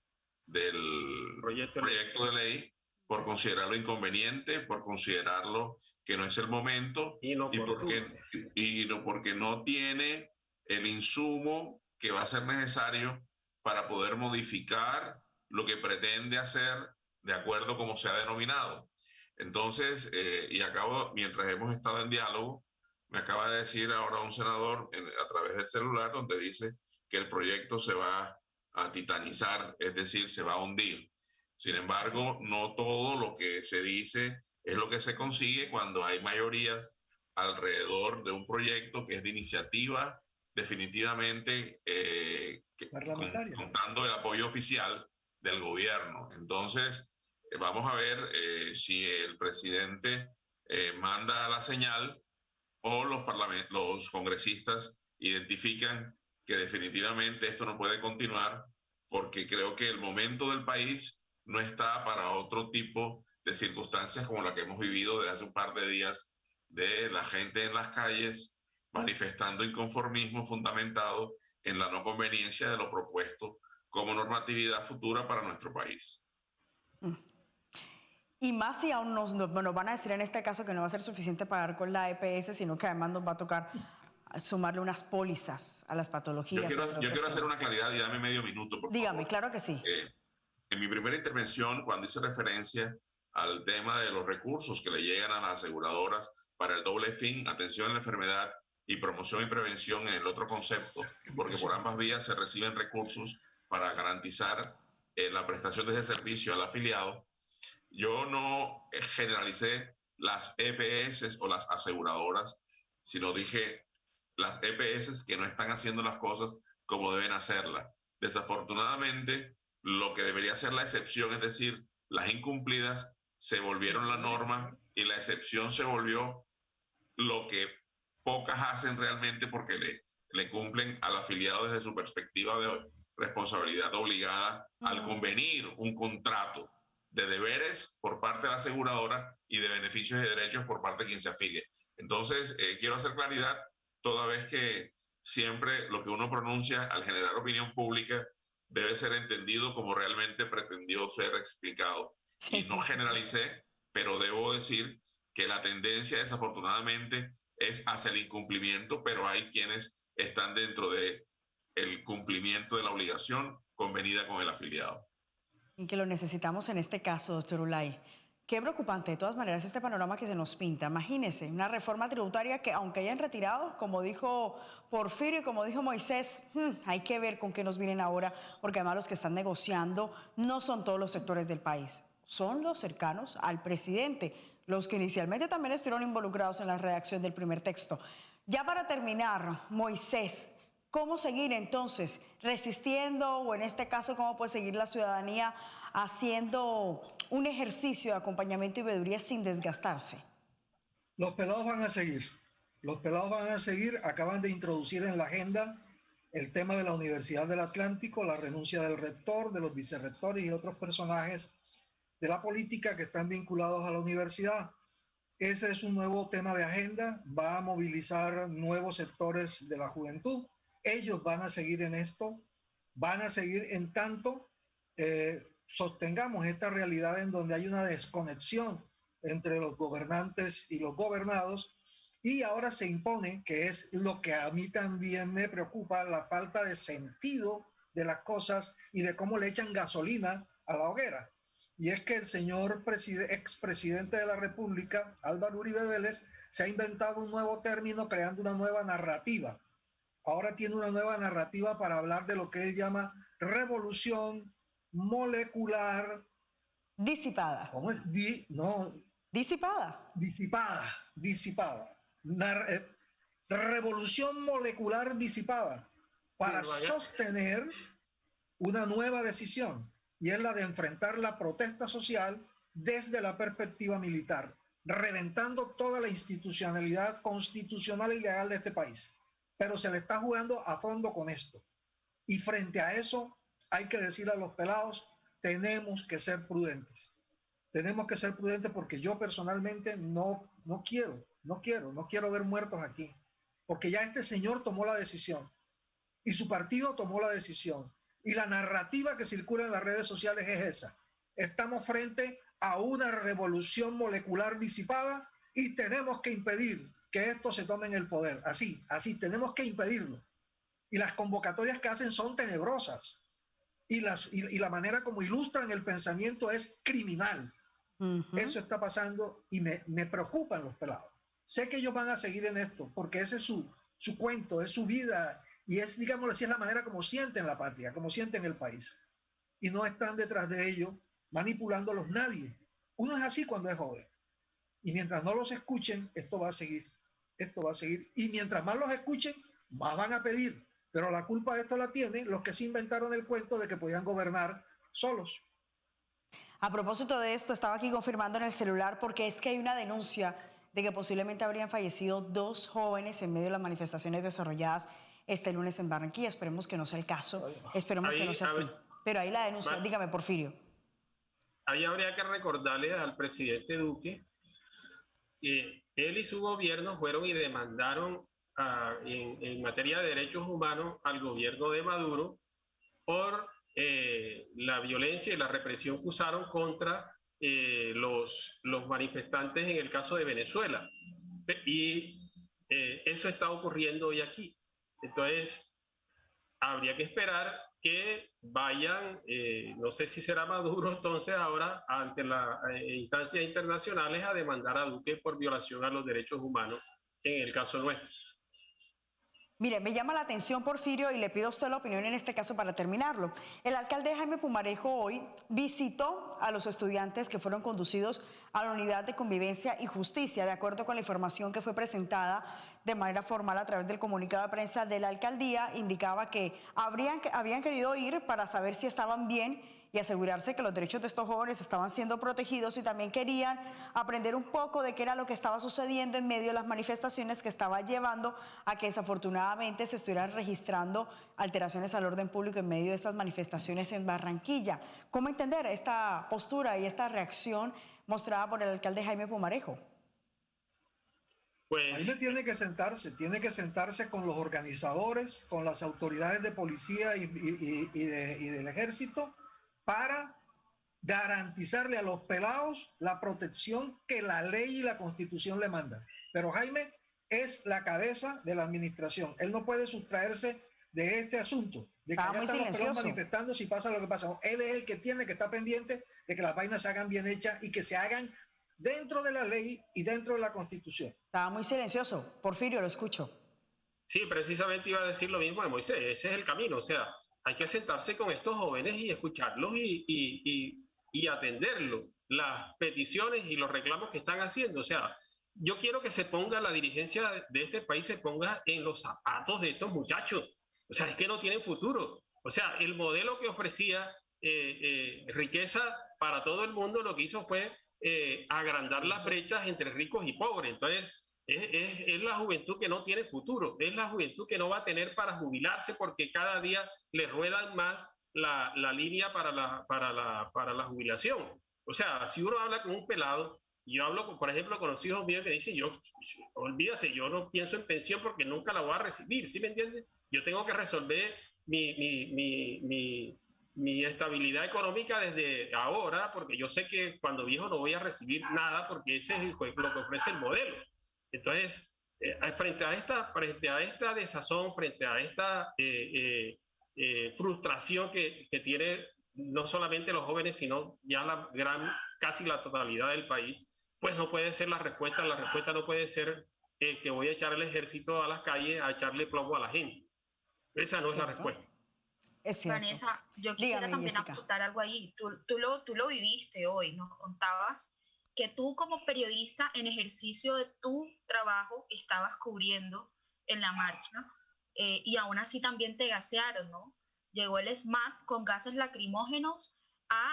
proyecto de ley, por considerarlo inconveniente, por considerarlo que no es el momento y porque no tiene el insumo que va a ser necesario para poder modificar lo que pretende hacer de acuerdo como se ha denominado. Entonces, y acabo, mientras hemos estado en diálogo, me acaba de decir ahora un senador a través del celular, donde dice que el proyecto se va a titanizar, es decir, se va a hundir. Sin embargo, no todo lo que se dice es lo que se consigue cuando hay mayorías alrededor de un proyecto que es de iniciativa definitivamente contando el apoyo oficial del gobierno. Entonces, vamos a ver si el presidente manda la señal o los congresistas identifican que definitivamente esto no puede continuar, porque creo que el momento del país no está para otro tipo de circunstancias como la que hemos vivido desde hace un par de días, de la gente en las calles manifestando inconformismo fundamentado en la no conveniencia de lo propuesto como normatividad futura para nuestro país. Y más si aún nos van a decir en este caso que no va a ser suficiente pagar con la EPS, sino que además nos va a tocar sumarle unas pólizas a las patologías. Yo quiero hacer una claridad y dame medio minuto, por favor. Dígame, claro que sí. En mi primera intervención, cuando hice referencia al tema de los recursos que le llegan a las aseguradoras para el doble fin, atención a la enfermedad y promoción y prevención en el otro concepto, porque por ambas vías se reciben recursos para garantizar la prestación de ese servicio al afiliado, yo no generalicé las EPS o las aseguradoras, sino dije las EPS que no están haciendo las cosas como deben hacerlas. Desafortunadamente, lo que debería ser la excepción, es decir, las incumplidas, se volvieron la norma y la excepción se volvió lo que pocas hacen realmente porque le cumplen al afiliado desde su perspectiva de responsabilidad obligada al convenir un contrato de deberes por parte de la aseguradora y de beneficios y derechos por parte de quien se afilie. Entonces, quiero hacer claridad, toda vez que siempre lo que uno pronuncia al generar opinión pública debe ser entendido como realmente pretendió ser explicado. Sí. Y no generalicé, pero debo decir que la tendencia desafortunadamente es hacia el incumplimiento, pero hay quienes están dentro del cumplimiento de la obligación convenida con el afiliado. Y que lo necesitamos en este caso, doctor Ulay. Qué preocupante, de todas maneras, este panorama que se nos pinta. Imagínense, una reforma tributaria que, aunque hayan retirado, como dijo Porfirio y como dijo Moisés, hay que ver con qué nos vienen ahora, porque además los que están negociando no son todos los sectores del país, son los cercanos al presidente, los que inicialmente también estuvieron involucrados en la redacción del primer texto. Ya para terminar, Moisés, ¿cómo seguir entonces resistiendo, o en este caso, cómo puede seguir la ciudadanía haciendo un ejercicio de acompañamiento y veeduría sin desgastarse? Los pelados van a seguir. Los pelados van a seguir. Acaban de introducir en la agenda el tema de la Universidad del Atlántico, la renuncia del rector, de los vicerrectores y otros personajes de la política que están vinculados a la universidad. Ese es un nuevo tema de agenda. Va a movilizar nuevos sectores de la juventud. Ellos van a seguir en esto, van a seguir en tanto sostengamos esta realidad en donde hay una desconexión entre los gobernantes y los gobernados, y ahora se impone, que es lo que a mí también me preocupa, la falta de sentido de las cosas y de cómo le echan gasolina a la hoguera. Y es que el señor expresidente de la República, Álvaro Uribe Vélez, se ha inventado un nuevo término creando una nueva narrativa. Ahora tiene una nueva narrativa para hablar de lo que él llama revolución molecular. Disipada. ¿Cómo es? Disipada. Disipada. Revolución molecular disipada para sostener una nueva decisión, y es la de enfrentar la protesta social desde la perspectiva militar, reventando toda la institucionalidad constitucional y legal de este país. Pero se le está jugando a fondo con esto. Y frente a eso hay que decir a los pelados, tenemos que ser prudentes. Tenemos que ser prudentes porque yo personalmente no quiero ver muertos aquí. Porque ya este señor tomó la decisión y su partido tomó la decisión. Y la narrativa que circula en las redes sociales es esa. Estamos frente a una revolución molecular disipada y tenemos que impedir que esto se tome en el poder. Así, tenemos que impedirlo. Y las convocatorias que hacen son tenebrosas. Y la manera como ilustran el pensamiento es criminal. Eso está pasando y me preocupan los pelados. Sé que ellos van a seguir en esto, porque ese es su cuento, es su vida, y es, digámoslo así, es la manera como sienten la patria, como sienten el país. Y no están detrás de ellos manipulándolos nadie. Uno es así cuando es joven. Y mientras no los escuchen, esto va a seguir. Esto va a seguir. Y mientras más los escuchen, más van a pedir. Pero la culpa de esto la tienen los que se inventaron el cuento de que podían gobernar solos. A propósito de esto, estaba aquí confirmando en el celular porque es que hay una denuncia de que posiblemente habrían fallecido 2 jóvenes en medio de las manifestaciones desarrolladas este lunes en Barranquilla. Esperemos que no sea el caso, esperemos que no sea así. Pero ahí la denuncia, dígame, Porfirio. Ahí habría que recordarle al presidente Duque que él y su gobierno fueron y demandaron en materia de derechos humanos al gobierno de Maduro por la violencia y la represión que usaron contra los manifestantes en el caso de Venezuela. Y eso está ocurriendo hoy aquí. Entonces, habría que esperar que vayan, no sé si será Maduro entonces ahora ante las instancias internacionales a demandar a Duque por violación a los derechos humanos en el caso nuestro. Mire, me llama la atención, Porfirio, y le pido a usted la opinión en este caso para terminarlo. El alcalde Jaime Pumarejo hoy visitó a los estudiantes que fueron conducidos a la Unidad de Convivencia y Justicia, de acuerdo con la información que fue presentada de manera formal a través del comunicado de prensa de la alcaldía. Indicaba que habían querido ir para saber si estaban bien y asegurarse que los derechos de estos jóvenes estaban siendo protegidos, y también querían aprender un poco de qué era lo que estaba sucediendo en medio de las manifestaciones que estaba llevando a que desafortunadamente se estuvieran registrando alteraciones al orden público en medio de estas manifestaciones en Barranquilla. ¿Cómo entender esta postura y esta reacción mostrada por el alcalde Jaime Pumarejo? Pues Jaime tiene que sentarse con los organizadores, con las autoridades de policía y del ejército, para garantizarle a los pelados la protección que la ley y la Constitución le mandan. Pero Jaime es la cabeza de la administración. Él no puede sustraerse de este asunto, de que allá están los pelados manifestando si pasa lo que pasa. Él es el que tiene que estar pendiente de que las vainas se hagan bien hechas y que se hagan dentro de la ley y dentro de la Constitución. Estaba muy silencioso. Porfirio, lo escucho. Sí, precisamente iba a decir lo mismo de Moisés. Ese es el camino. O sea, hay que sentarse con estos jóvenes y escucharlos y atenderlos, las peticiones y los reclamos que están haciendo. O sea, yo quiero que se ponga la dirigencia de este país, se ponga en los zapatos de estos muchachos. O sea, es que no tienen futuro. O sea, el modelo que ofrecía riqueza para todo el mundo, lo que hizo fue agrandar las brechas entre ricos y pobres. Entonces, es la juventud que no tiene futuro, es la juventud que no va a tener para jubilarse porque cada día le ruedan más la línea para la jubilación. O sea, si uno habla con un pelado, yo hablo, por ejemplo, con los hijos míos que dicen, olvídate, yo no pienso en pensión porque nunca la voy a recibir, ¿sí me entiendes? Yo tengo que resolver mi estabilidad económica desde ahora, porque yo sé que cuando viejo no voy a recibir nada porque ese es lo que ofrece el modelo. Entonces, frente a esta desazón, frente a esta frustración que tiene no solamente los jóvenes, sino ya casi la totalidad del país, pues no puede ser la respuesta no puede ser que voy a echar el ejército a las calles a echarle plomo a la gente. Esa no es la respuesta. Es cierto. Vanessa, yo quisiera también apuntar algo ahí. Tú lo viviste hoy, nos contabas que tú como periodista en ejercicio de tu trabajo estabas cubriendo en la marcha y aún así también te gasearon, ¿no? Llegó el SMAT con gases lacrimógenos a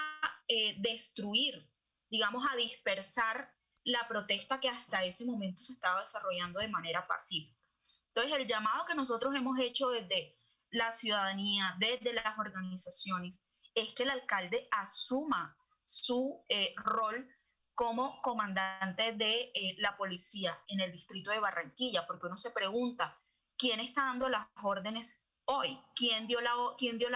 destruir, digamos, a dispersar la protesta que hasta ese momento se estaba desarrollando de manera pacífica. Entonces, el llamado que nosotros hemos hecho desde la ciudadanía, desde las organizaciones, es que el alcalde asuma su rol como comandante de la policía en el distrito de Barranquilla, porque uno se pregunta, ¿quién está dando las órdenes hoy? ¿Quién dio la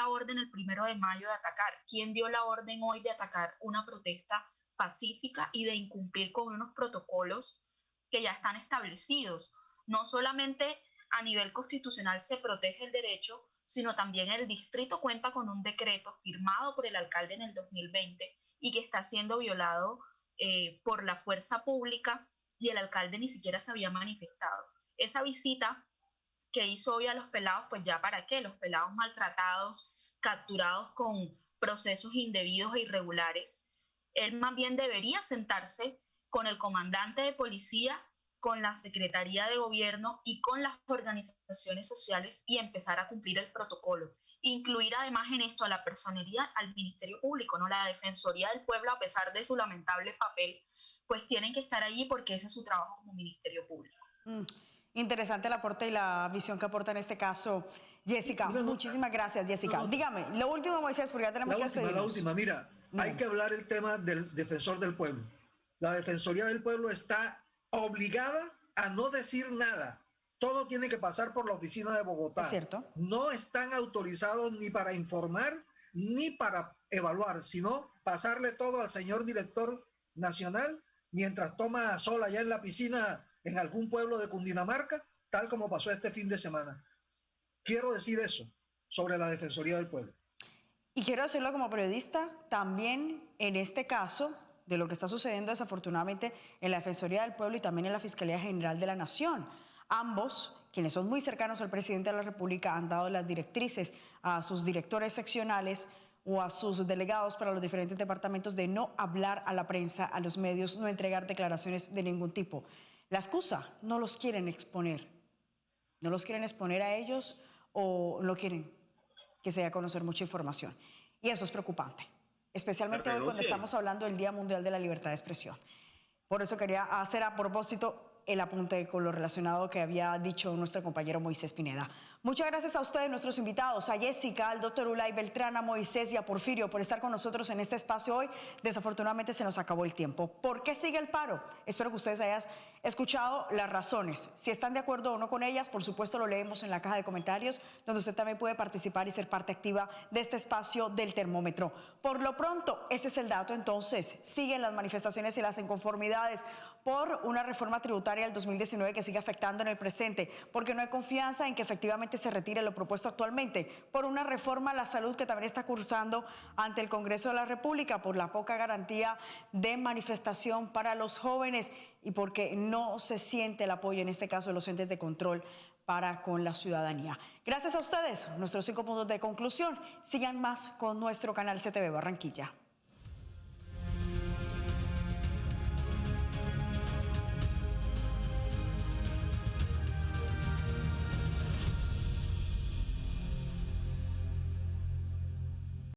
orden el 1 de mayo de atacar? ¿Quién dio la orden hoy de atacar una protesta pacífica y de incumplir con unos protocolos que ya están establecidos? No solamente a nivel constitucional se protege el derecho, sino también el distrito cuenta con un decreto firmado por el alcalde en el 2020 y que está siendo violado por la fuerza pública y el alcalde ni siquiera se había manifestado. Esa visita que hizo hoy a los pelados, pues ya para qué, los pelados maltratados, capturados con procesos indebidos e irregulares. Él más bien debería sentarse con el comandante de policía, con la Secretaría de Gobierno y con las organizaciones sociales y empezar a cumplir el protocolo. Incluir además en esto a la personería, al Ministerio Público, ¿no? La Defensoría del Pueblo, a pesar de su lamentable papel, pues tienen que estar allí porque ese es su trabajo como Ministerio Público. Interesante el aporte y la visión que aporta en este caso Jessica. Muchísimas gracias, Jessica. Dígame, lo último, Moisés, porque ya tenemos que despedirnos. La última, mira, hay que hablar el tema del defensor del pueblo. La Defensoría del Pueblo está obligada a no decir nada. Todo tiene que pasar por la oficina de Bogotá. ¿Es cierto? No están autorizados ni para informar ni para evaluar, sino pasarle todo al señor director nacional mientras toma sol allá en la piscina en algún pueblo de Cundinamarca, tal como pasó este fin de semana. Quiero decir eso sobre la Defensoría del Pueblo. Y quiero decirlo como periodista, también en este caso de lo que está sucediendo desafortunadamente en la Defensoría del Pueblo y también en la Fiscalía General de la Nación. Ambos, quienes son muy cercanos al presidente de la República, han dado las directrices a sus directores seccionales o a sus delegados para los diferentes departamentos de no hablar a la prensa, a los medios, no entregar declaraciones de ningún tipo. La excusa, no los quieren exponer. No los quieren exponer a ellos o no quieren que se dé a conocer mucha información. Y eso es preocupante, especialmente hoy cuando estamos hablando del Día Mundial de la Libertad de Expresión. Por eso quería hacer a propósito el apunte con lo relacionado que había dicho nuestro compañero Moisés Pineda. Muchas gracias a ustedes, nuestros invitados, a Jessica, al doctor Ulay Beltrán, a Moisés y a Porfirio por estar con nosotros en este espacio hoy. Desafortunadamente se nos acabó el tiempo. ¿Por qué sigue el paro? Espero que ustedes hayan escuchado las razones. Si están de acuerdo o no con ellas, por supuesto lo leemos en la caja de comentarios, donde usted también puede participar y ser parte activa de este espacio del termómetro. Por lo pronto, ese es el dato entonces. Siguen las manifestaciones y las inconformidades por una reforma tributaria del 2019 que sigue afectando en el presente, porque no hay confianza en que efectivamente se retire lo propuesto actualmente, por una reforma a la salud que también está cursando ante el Congreso de la República, por la poca garantía de manifestación para los jóvenes y porque no se siente el apoyo, en este caso, de los entes de control para con la ciudadanía. Gracias a ustedes, nuestros 5 puntos de conclusión. Sigan más con nuestro canal CTV Barranquilla.